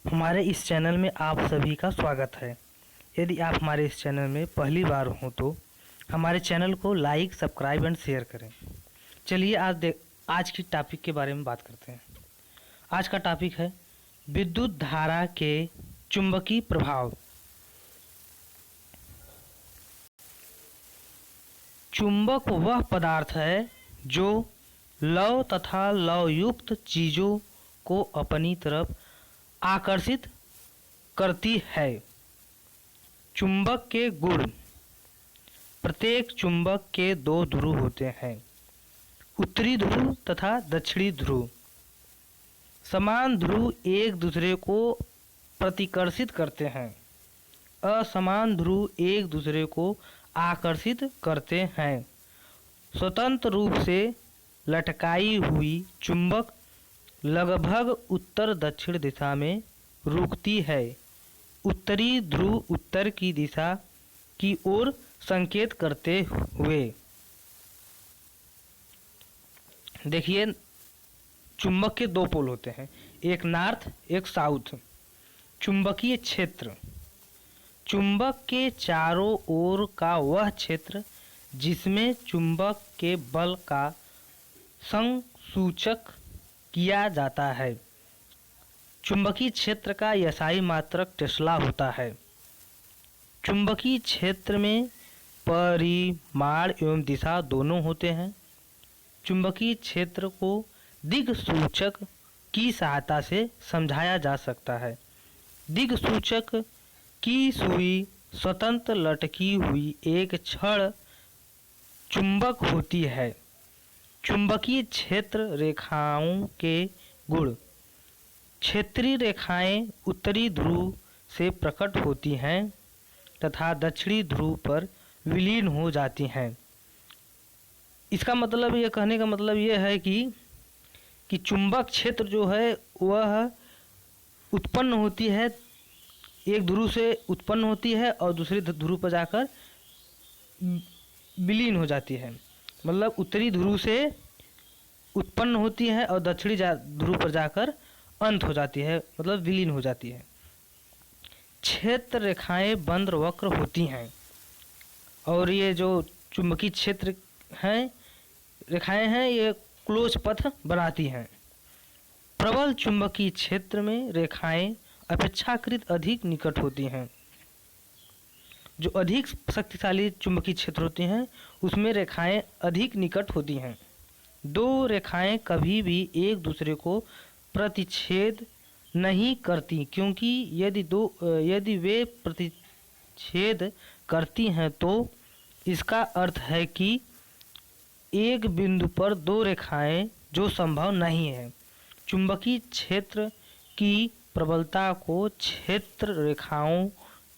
हमारे इस चैनल में आप सभी का स्वागत है। यदि आप हमारे इस चैनल में पहली बार हो तो हमारे चैनल को लाइक, सब्सक्राइब एंड शेयर करें। चलिए आज की टॉपिक के बारे में बात करते हैं। आज का टॉपिक है विद्युत धारा के चुंबकीय प्रभाव। चुंबक वह पदार्थ है जो लौ तथा लौयुक्त चीज़ों को अपनी तरफ आकर्षित करती है। चुंबक के गुण। प्रत्येक चुंबक के दो ध्रुव होते हैं, उत्तरी ध्रुव तथा दक्षिणी ध्रुव। समान ध्रुव एक दूसरे को प्रतिकर्षित करते हैं, असमान ध्रुव एक दूसरे को आकर्षित करते हैं। स्वतंत्र रूप से लटकाई हुई चुंबक लगभग उत्तर दक्षिण दिशा में रुकती है। उत्तरी ध्रुव उत्तर की दिशा की ओर संकेत करते हुए। देखिए, चुंबक के दो पोल होते हैं, एक नॉर्थ एक साउथ। चुंबकीय क्षेत्र। चुंबक के चारों ओर का वह क्षेत्र जिसमें चुंबक के बल का संसूचक किया जाता है। चुंबकीय क्षेत्र का SI मात्रक टेस्ला होता है। चुंबकीय क्षेत्र में परिमाण एवं दिशा दोनों होते हैं। चुंबकीय क्षेत्र को दिक्सूचक की सहायता से समझाया जा सकता है। दिक्सूचक की सुई स्वतंत्र लटकी हुई एक छड़ चुंबक होती है। चुंबकीय क्षेत्र रेखाओं के गुण। क्षेत्रीय रेखाएं उत्तरी ध्रुव से प्रकट होती हैं तथा दक्षिणी ध्रुव पर विलीन हो जाती हैं। इसका मतलब, यह कहने का मतलब यह है कि चुंबक क्षेत्र जो है वह उत्पन्न होती है, एक ध्रुव से उत्पन्न होती है और दूसरे ध्रुव पर जाकर विलीन हो जाती है। मतलब उत्तरी ध्रुव से उत्पन्न होती है और दक्षिणी ध्रुव पर जाकर अंत हो जाती है, मतलब विलीन हो जाती है। क्षेत्र रेखाएं बंद वक्र होती हैं और ये जो चुंबकीय क्षेत्र हैं रेखाएं हैं ये क्लोज पथ बनाती हैं। प्रबल चुंबकीय क्षेत्र में रेखाएं अपेक्षाकृत अधिक निकट होती हैं। जो अधिक शक्तिशाली चुंबकीय क्षेत्र होते हैं उसमें रेखाएं अधिक निकट होती हैं। दो रेखाएं कभी भी एक दूसरे को प्रतिच्छेद नहीं करती, क्योंकि यदि वे प्रतिच्छेद करती हैं तो इसका अर्थ है कि एक बिंदु पर दो रेखाएं, जो संभव नहीं है। चुंबकीय क्षेत्र की प्रबलता को क्षेत्र रेखाओं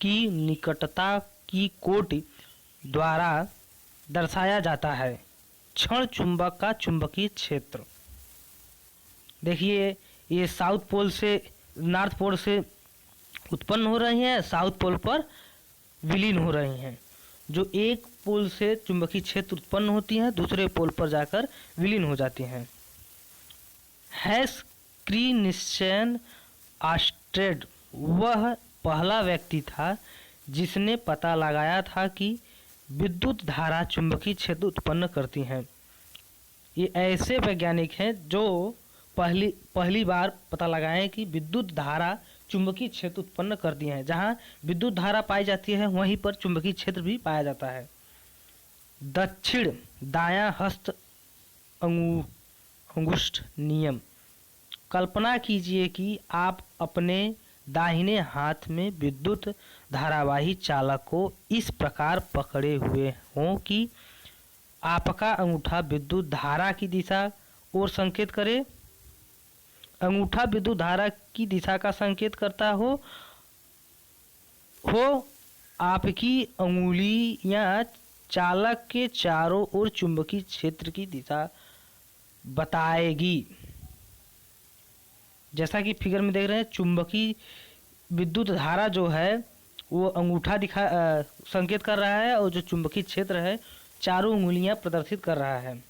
की निकटता की कोटि द्वारा दर्शाया जाता है। क्षण चुंबक का चुंबकीय क्षेत्र। देखिए, ये साउथ पोल से नॉर्थ पोल से उत्पन्न हो रही हैं, साउथ पोल पर विलीन हो रही हैं। जो एक पोल से चुंबकीय क्षेत्र उत्पन्न होती हैं दूसरे पोल पर जाकर विलीन हो जाती हैं। हैस क्रिस्चियन ऑर्स्टेड वह पहला व्यक्ति था जिसने पता लगाया था कि विद्युत धारा चुंबकीय क्षेत्र उत्पन्न करती हैं। ये ऐसे वैज्ञानिक हैं जो पहली बार पता लगाए कि विद्युत धारा चुंबकीय क्षेत्र उत्पन्न करती हैं। जहाँ विद्युत धारा पाई जाती है वहीं पर चुंबकीय क्षेत्र भी पाया जाता है। दक्षिण दायां हस्त अंगुष्ठ नियम। कल्पना कीजिए कि आप अपने दाहिने हाथ में विद्युत धारावाही चालक को इस प्रकार पकड़े हुए हों कि आपका अंगूठा विद्युत धारा की दिशा और संकेत करे। अंगूठा विद्युत धारा की दिशा का संकेत करता हो आपकी अंगुलियां चालक के चारों ओर चुंबकीय क्षेत्र की दिशा बताएगी। जैसा कि फिगर में देख रहे हैं, चुंबकीय विद्युत धारा जो है वो अंगूठा संकेत कर रहा है और जो चुंबकीय क्षेत्र है चारों उंगलियां प्रदर्शित कर रहा है।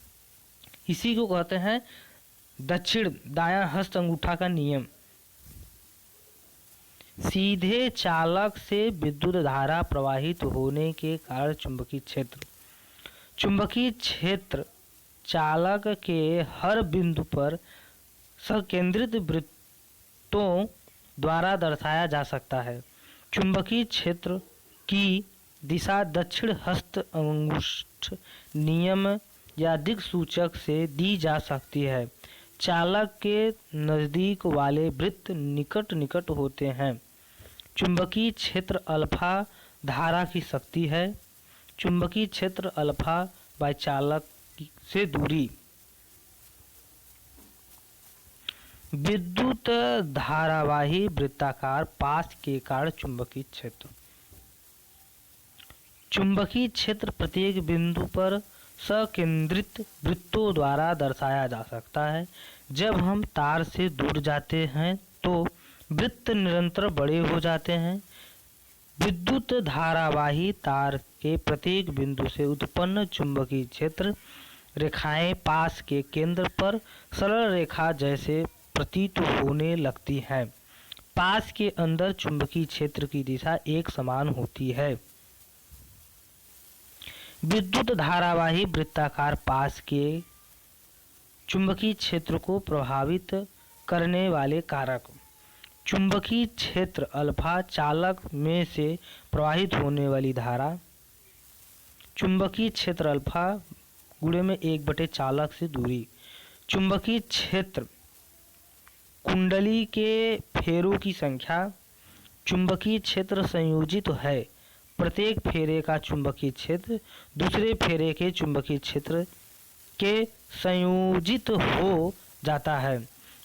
इसी को कहते हैं दक्षिण दायां हस्त अंगूठा का नियम। सीधे चालक से विद्युत धारा प्रवाहित होने के कारण चुंबकीय क्षेत्र चालक के हर बिंदु पर संकेंद्रित वृत्तों द्वारा दर्शाया जा सकता है। चुंबकीय क्षेत्र की दिशा दक्षिण हस्त अंगुष्ठ नियम या दिक्सूचक से दी जा सकती है। चालक के नज़दीक वाले वृत्त निकट निकट होते हैं। चुंबकीय क्षेत्र अल्फा धारा की शक्ति है। चुंबकीय क्षेत्र अल्फा बाय चालक से दूरी। विद्युत धारावाही वृत्ताकार पास के कारण चुंबकीय क्षेत्र प्रत्येक बिंदु पर संकेंद्रित वृत्तों द्वारा दर्शाया जा सकता है। जब हम तार से दूर जाते हैं तो वृत्त निरंतर बड़े हो जाते हैं। विद्युत धारावाही तार के प्रत्येक बिंदु से उत्पन्न चुंबकीय क्षेत्र रेखाएं पास के केंद्र पर सरल रेखा जैसे प्रतीत होने लगती हैं। पास के अंदर चुंबकीय क्षेत्र की दिशा एक समान होती है। विद्युत धारावाही वृत्ताकार पास के चुंबकीय क्षेत्र को प्रभावित करने वाले कारक। चुंबकीय क्षेत्र अल्फा चालक में से प्रवाहित होने वाली धारा। चुंबकीय क्षेत्र अल्फा गुणे में 1/, चालक से दूरी। चुंबकीय क्षेत्र कुंडली के फेरों की संख्या। चुंबकीय क्षेत्र संयोजित है। प्रत्येक फेरे का चुंबकीय क्षेत्र दूसरे फेरे के चुंबकीय क्षेत्र के संयोजित हो जाता है,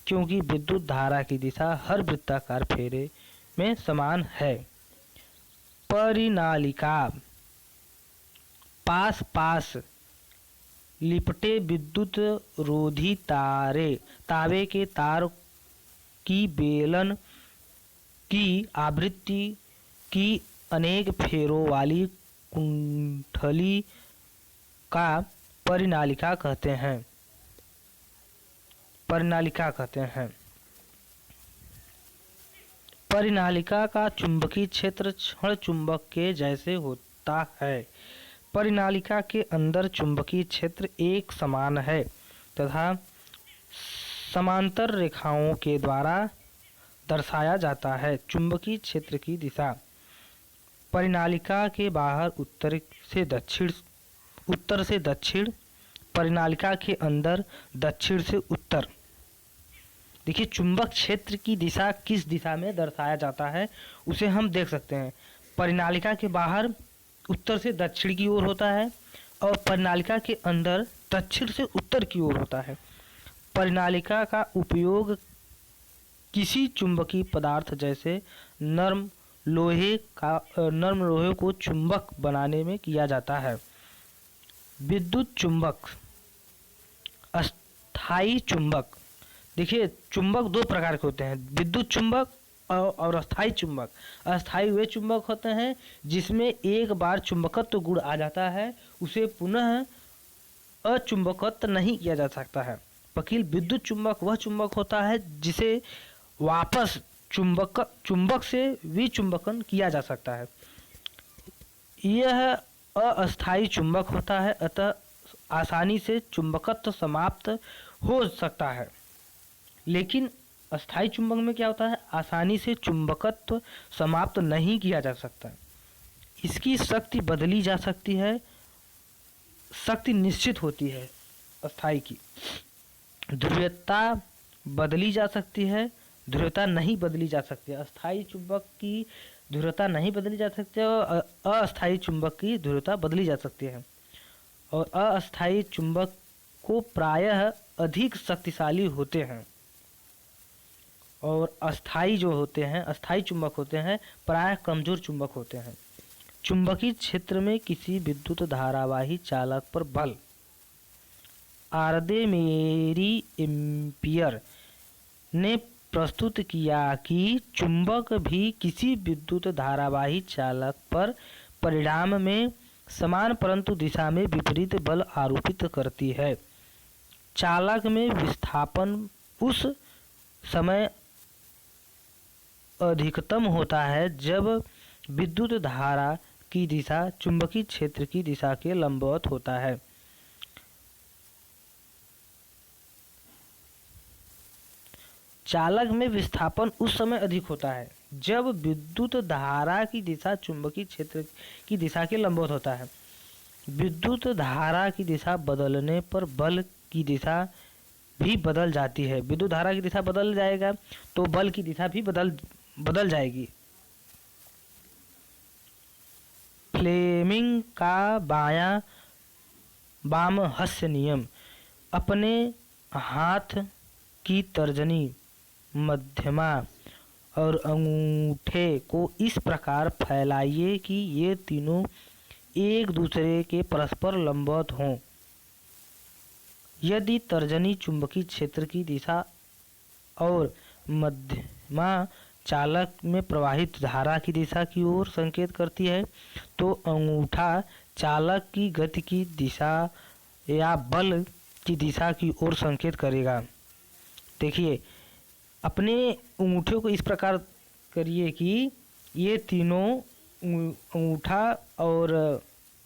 क्योंकि विद्युत धारा की दिशा हर वृत्ताकार फेरे में समान है। परिनालिका पास पास लिपटे विद्युत रोधी तावे के तार की बेलन की आवृत्ति की अनेक फेरों वाली कुंडली का परिनालिका कहते हैं। परिनालिका का चुंबकीय क्षेत्र क्षण चुंबक के जैसे होता है। परिनालिका के अंदर चुंबकीय क्षेत्र एक समान है तथा समांतर रेखाओं के द्वारा दर्शाया जाता है। चुंबकीय क्षेत्र की दिशा परिनालिका के बाहर उत्तर से दक्षिण, परिनालिका के अंदर दक्षिण से उत्तर। देखिए चुंबक क्षेत्र की दिशा किस दिशा में दर्शाया जाता है उसे हम देख सकते हैं। परिनालिका के बाहर उत्तर से दक्षिण की ओर होता है और परिनालिका के अंदर दक्षिण से उत्तर की ओर होता है। परिनालिका का उपयोग किसी चुंबकीय पदार्थ जैसे नर्म लोहे को चुंबक बनाने में किया जाता है। विद्युत चुंबक, अस्थायी चुंबक। देखिए चुंबक दो प्रकार के होते हैं, विद्युत चुंबक और अस्थायी चुंबक। अस्थायी वे चुंबक होते हैं जिसमें एक बार चुंबकत्व गुण आ जाता है, उसे पुनः अचुंबकत्व नहीं किया जा सकता है। वकील विद्युत चुंबक वह चुंबक होता है जिसे वापस चुंबक से विचुंबकन किया जा सकता है। यह अस्थायी चुंबक होता है, अतः आसानी से चुंबकत्व समाप्त हो सकता है। लेकिन अस्थायी चुंबक में क्या होता है, आसानी से चुंबकत्व समाप्त नहीं किया जा सकता। इसकी शक्ति बदली जा सकती है, शक्ति निश्चित होती है। अस्थायी की ध्रुवीयता बदली जा सकती है, ध्रुवीयता नहीं बदली जा सकती। अस्थायी चुंबक की ध्रुवीयता नहीं बदली जा सकती और अस्थायी चुंबक की ध्रुवीयता बदली जा सकती है। और अस्थायी चुंबक को प्रायः अधिक शक्तिशाली होते हैं और अस्थायी चुंबक होते हैं प्रायः कमजोर चुंबक होते हैं। चुंबकीय क्षेत्र में किसी विद्युत धारावाही चालक पर बल। आर्देमेरी एम्पियर ने प्रस्तुत किया कि चुंबक भी किसी विद्युत धारावाही चालक पर परिणाम में समान परंतु दिशा में विपरीत बल आरोपित करती है। चालक में विस्थापन उस समय अधिकतम होता है जब विद्युत धारा की दिशा चुंबकीय क्षेत्र की दिशा के लंबवत होता है। चालक में विस्थापन उस समय अधिक होता है जब विद्युत धारा की दिशा चुंबकीय क्षेत्र की दिशा के लंबवत होता है। विद्युत धारा की दिशा बदलने पर बल की दिशा भी बदल जाती है। विद्युत धारा की दिशा बदल जाएगा तो बल की दिशा भी बदल जाएगी। फ्लेमिंग का बायां वाम हस्त नियम। अपने हाथ की तर्जनी, मध्यमा और अंगूठे को इस प्रकार फैलाइए कि ये तीनों एक दूसरे के परस्पर लंबवत हों। यदि तर्जनी चुंबकीय क्षेत्र की दिशा और मध्यमा चालक में प्रवाहित धारा की दिशा की ओर संकेत करती है तो अंगूठा चालक की गति की दिशा या बल की दिशा की ओर संकेत करेगा। देखिए, अपने अंगूठे को इस प्रकार करिए कि ये तीनों अंगूठा और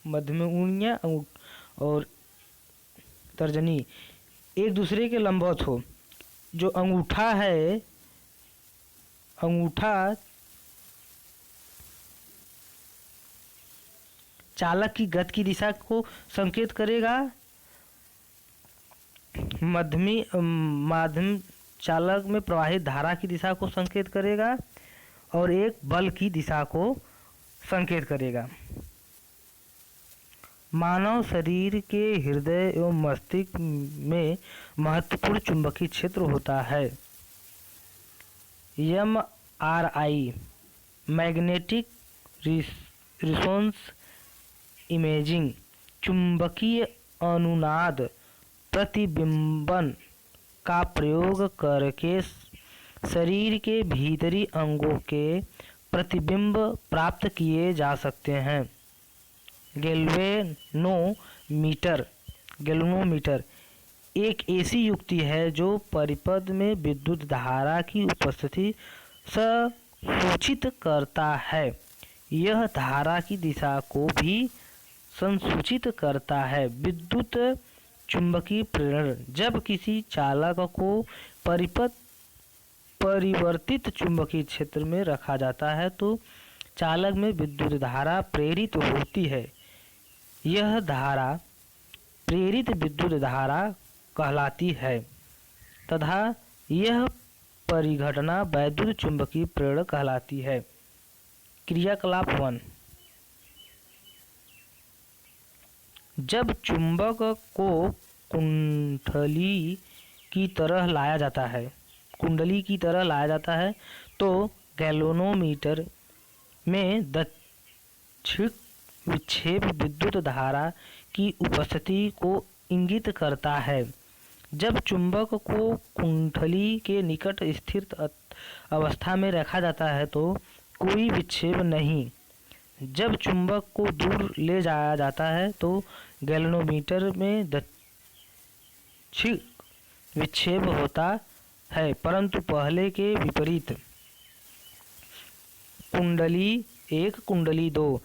मध्यमा उंगलियां और तर्जनी एक दूसरे के लंबवत हो। जो अंगूठा है, अंगूठा चालक की गति की दिशा को संकेत करेगा, माध्यम चालक में प्रवाहित धारा की दिशा को संकेत करेगा और एक बल की दिशा को संकेत करेगा। मानव शरीर के हृदय एवं मस्तिष्क में महत्वपूर्ण चुंबकीय क्षेत्र होता है। MRI मैग्नेटिक रिसोनेंस इमेजिंग चुंबकीय अनुनाद प्रतिबिंबन का प्रयोग करके शरीर के भीतरी अंगों के प्रतिबिंब प्राप्त किए जा सकते हैं। गैल्वेनोमीटर एक ऐसी युक्ति है जो परिपथ में विद्युत धारा की उपस्थिति सूचित करता है। यह धारा की दिशा को भी संसूचित करता है। विद्युत चुंबकीय प्रेरण। जब किसी चालक को परिवर्तित चुंबकीय क्षेत्र में रखा जाता है तो चालक में विद्युत धारा प्रेरित होती है। यह धारा प्रेरित विद्युत धारा कहलाती है तथा यह परिघटना वैद्युत चुंबकीय प्रेरण कहलाती है। क्रियाकलाप 1। जब चुंबक को कुंडली की तरह लाया जाता है तो गैल्वेनोमीटर में दक्षिण विक्षेप विद्युत धारा की उपस्थिति को इंगित करता है। जब चुंबक को कुंडली के निकट स्थिर अवस्था में रखा जाता है तो कोई विक्षेप नहीं। जब चुंबक को दूर ले जाया जाता है तो गैल्वेनोमीटर में दक्षिण विक्षेप होता है, परंतु पहले के विपरीत। कुंडली 1, कुंडली 2।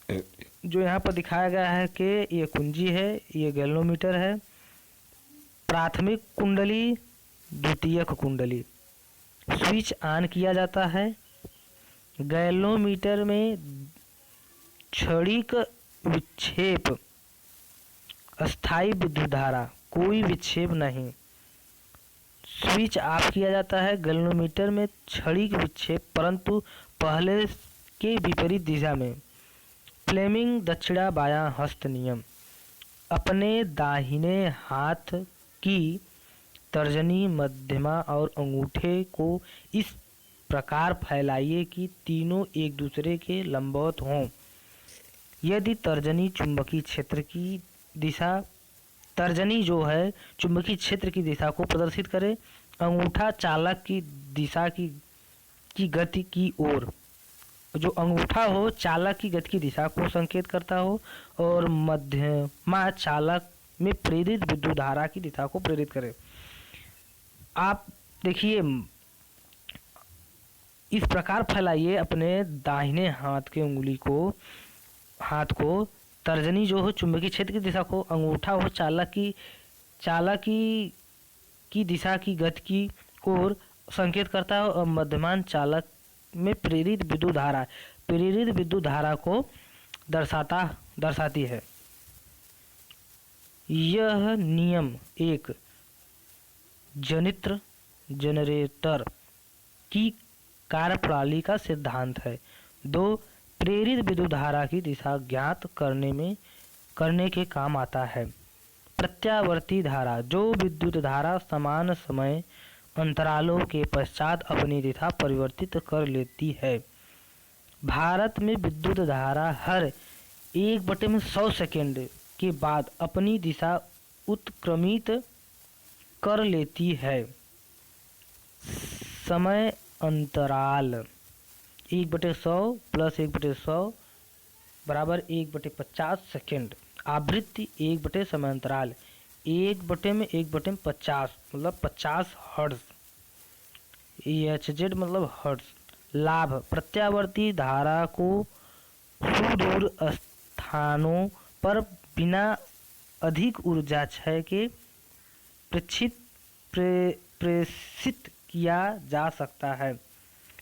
जो यहाँ पर दिखाया गया है कि ये कुंजी है, ये गैल्वेनोमीटर है। प्राथमिक कुंडली, द्वितीयक कुंडली। स्विच ऑन किया जाता है। गैल्वेनोमीटर में क्षणिक विक्षेप, अस्थायी विद्युत धारा, कोई विक्षेप नहीं। स्विच ऑफ किया जाता है। गैल्वेनोमीटर में क्षणिक विक्षेप, परंतु पहले के विपरीत दिशा में। फ्लेमिंग दक्षिणा बायां हस्त नियम। अपने दाहिने हाथ की तर्जनी, मध्यमा और अंगूठे को इस प्रकार फैलाइए कि तीनों एक दूसरे के लंबवत हों। यदि तर्जनी चुंबकीय क्षेत्र की दिशा, तर्जनी जो है चुंबकीय क्षेत्र की दिशा को प्रदर्शित करे, अंगूठा चालक की दिशा की गति की ओर, जो अंगूठा हो चालक की गति की दिशा को संकेत करता हो और मध्यमा चालक में प्रेरित विद्युत धारा की दिशा को प्रेरित करे। आप देखिए, इस प्रकार फैलाइए अपने दाहिने हाथ को तर्जनी जो हो चुंबकीय क्षेत्र की दिशा को, अंगूठा हो चालक की दिशा की गति की ओर संकेत करता है और मध्यमान चालक में प्रेरित विद्युत धारा को दर्शाती है। यह नियम एक जनरेटर की कार्यप्रणाली का सिद्धांत है। 2 प्रेरित विद्युत धारा की दिशा ज्ञात करने के काम आता है। प्रत्यावर्ती धारा, जो विद्युत धारा समान समय अंतरालों के पश्चात अपनी दिशा परिवर्तित कर लेती है। भारत में विद्युत धारा हर 1/100 सेकंड के बाद अपनी दिशा उत्क्रमित कर लेती है। समय अंतराल 1/100 प्लस 1/100 बराबर 1/50 सेकेंड। आवृत्ति 1/, समय अंतराल 1/50 मतलब 50 हर्ट्ज। HZ मतलब हर्ट्ज। लाभ, प्रत्यावर्ती धारा को सुदूर स्थानों पर बिना अधिक ऊर्जा क्षय के प्रेषित किया जा सकता है।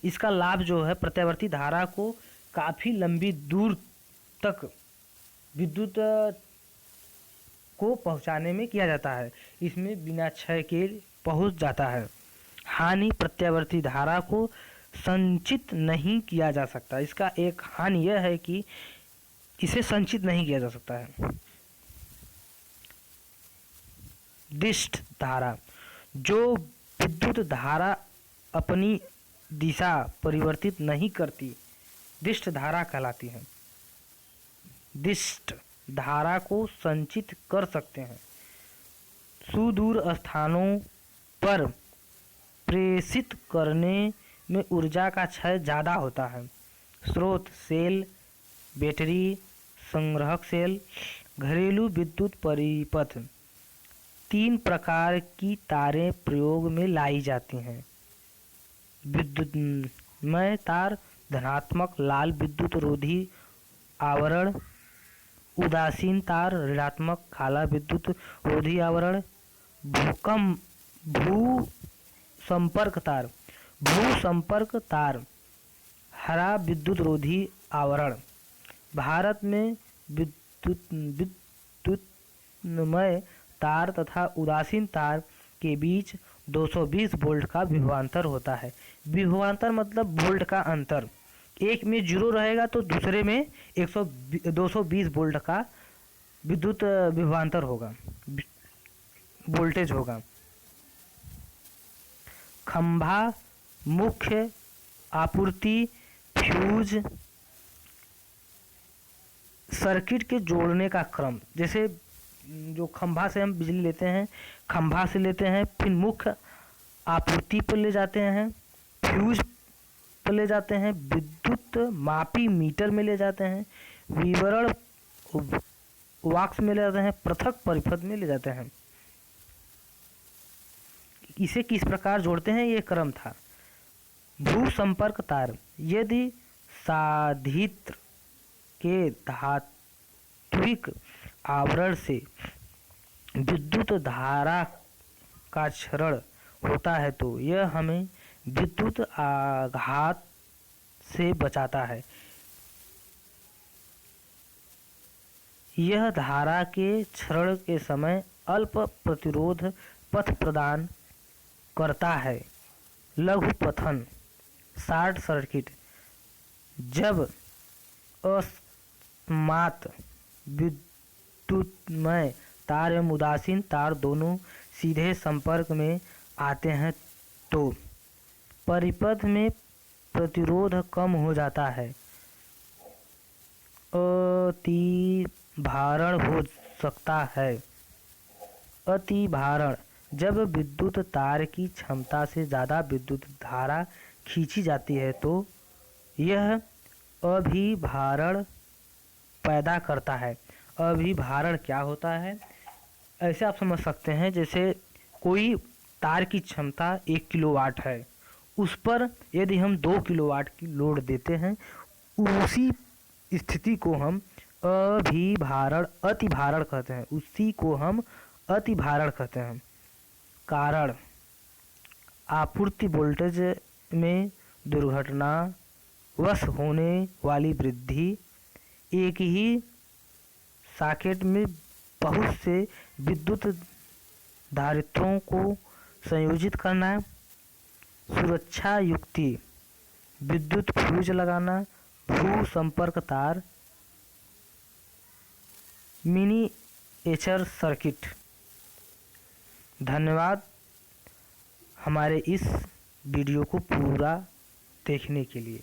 इसका लाभ जो है, प्रत्यावर्ती धारा को काफ़ी लंबी दूर तक विद्युत को पहुंचाने में किया जाता है। इसमें बिना क्षय के पहुंच जाता है। हानि, प्रत्यावर्ती धारा को संचित नहीं किया जा सकता। इसका एक हानि यह है कि इसे संचित नहीं किया जा सकता है। दिष्ट धारा, जो विद्युत धारा अपनी दिशा परिवर्तित नहीं करती, दिष्ट धारा कहलाती है। दिष्ट धारा को संचित कर सकते हैं। सुदूर स्थानों पर प्रेषित करने में ऊर्जा का क्षय ज़्यादा होता है। स्रोत, सेल, बैटरी संग्राहक सेल, घरेलू विद्युत परिपथ। 3 प्रकार की तारें प्रयोग में लाई जाती हैं। विद्युतमय तार, धनात्मक लाल विद्युत रोधी आवरण, उदासीन तार, ऋणात्मक काला विद्युत रोधी आवरण। भूसंपर्क तार, हरा विद्युत रोधी आवरण। भारत में विद्युतमय तार तथा उदासीन तार के बीच 220 वोल्ट का विभवांतर होता है। विभवांतर मतलब वोल्ट का अंतर। एक में 0 रहेगा तो दूसरे में 220 वोल्ट का विद्युत विभवांतर होगा, वोल्टेज होगा। खंभा, मुख्य आपूर्ति, फ्यूज, सर्किट के जोड़ने का क्रम। जैसे जो खंभा से हम बिजली लेते हैं, खंभा से लेते हैं, फिर मुख्य आपूर्ति पर ले जाते हैं, फ्यूज पर ले जाते हैं, विद्युत मापी मीटर में ले जाते हैं, विवरण वाक्स में ले जाते हैं, पृथक परिपथ में ले जाते हैं। इसे किस प्रकार जोड़ते हैं, ये क्रम था। भूसंपर्क तार, यदि साधित्र के धात्विक आवरण से विद्युत धारा का क्षरण होता है तो यह हमें विद्युत आघात से बचाता है। यह धारा के क्षरण के समय अल्प प्रतिरोध पथ प्रदान करता है। लघु पथन, शॉर्ट सर्किट, जब अकस्मात विद्युतमय तार एवं उदासीन तार दोनों सीधे संपर्क में आते हैं तो परिपथ में प्रतिरोध कम हो जाता है। अतिभारण हो सकता है। अतिभारण, जब विद्युत तार की क्षमता से ज़्यादा विद्युत धारा खींची जाती है तो यह अभिभारण पैदा करता है। अभिभारण क्या होता है, ऐसे आप समझ सकते हैं, जैसे कोई तार की क्षमता 1 किलोवाट है, उस पर यदि हम 2 किलोवाट की लोड देते हैं, उसी स्थिति को हम अतिभारण कहते हैं। उसी को हम अतिभारण कहते हैं। कारण आपूर्ति वोल्टेज में दुर्घटनावश होने वाली वृद्धि, एक ही सॉकेट में बहुत से विद्युत धारित्रों को संयोजित करना, सुरक्षा युक्ति विद्युत फ्यूज लगाना, भू संपर्क तार, मिनिएचर सर्किट। धन्यवाद हमारे इस वीडियो को पूरा देखने के लिए।